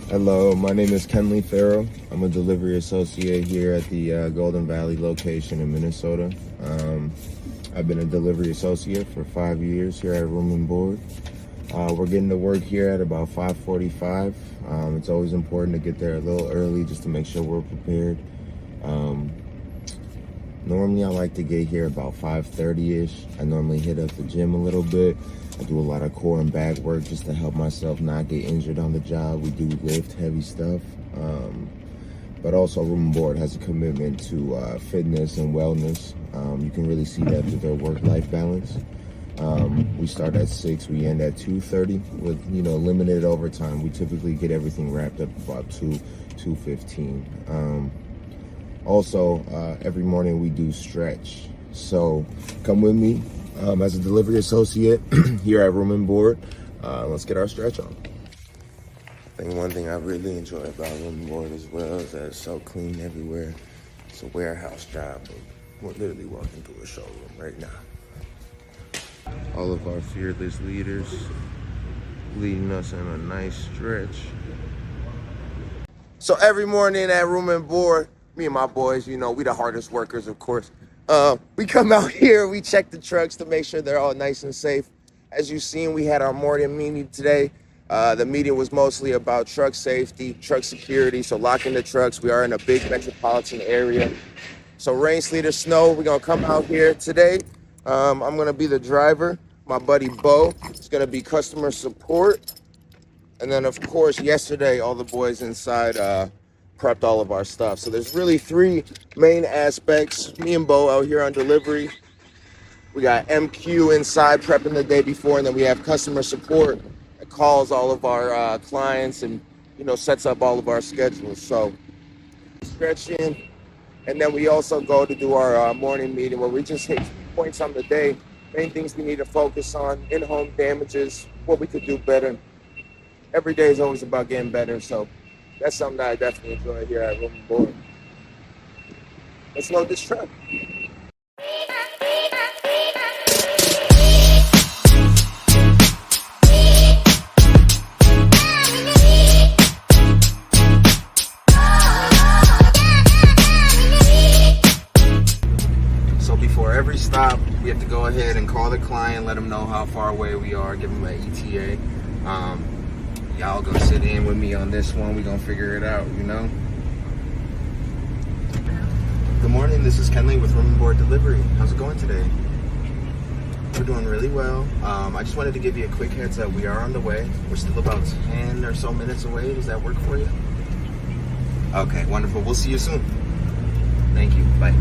Hello, my name is Kenley Farrell. I'm a delivery associate here at the Golden Valley location in Minnesota. I've been a delivery associate for 5 years here at Room and Board. We're getting to work here at about 5:45. It's always important to get there a little early just to make sure we're prepared. Normally I like to get here about 5:30-ish. I normally hit up the gym a little bit. I do a lot of core and back work just to help myself not get injured on the job. We do lift heavy stuff. But also Room and Board has a commitment to fitness and wellness. You can really see that through their work-life balance. We start at 6, we end at 2:30 with, limited overtime. We typically get everything wrapped up about 2:15. Also, every morning we do stretch. So come with me as a delivery associate here at Room and Board. Let's get our stretch on. I think one thing I really enjoy about Room and Board as well is that it's so clean everywhere. It's a warehouse job. We're literally walking through a showroom right now. All of our fearless leaders leading us in a nice stretch. So every morning at Room and Board, me and my boys, we the hardest workers, of course. We come out here, we check the trucks to make sure they're all nice and safe. As you've seen, we had our morning meeting today. The meeting was mostly about truck safety, truck security, so locking the trucks. We are in a big metropolitan area. So rain, sleet, or snow, we're gonna come out here today. I'm gonna be the driver. My buddy Bo is gonna be customer support. And then of course, yesterday, all the boys inside prepped all of our stuff. So there's really 3 main aspects. Me and Bo out here on delivery. We got MQ inside prepping the day before, and then we have customer support that calls all of our clients and sets up all of our schedules. So stretching, and then we also go to do our morning meeting where we just hit points on the day, main things we need to focus on, in-home damages, what we could do better. Every day is always about getting better, so that's something that I definitely enjoy here at Room and Board. Let's load this truck. So before every stop, we have to go ahead and call the client, let them know how far away we are, give them an ETA. Y'all gonna sit in with me on this one. We gonna figure it out, Good morning, this is Kenley with Room and Board Delivery. How's it going today? We're doing really well. I just wanted to give you a quick heads up. We are on the way. We're still about 10 or so minutes away. Does that work for you? Okay, wonderful. We'll see you soon. Thank you. Bye.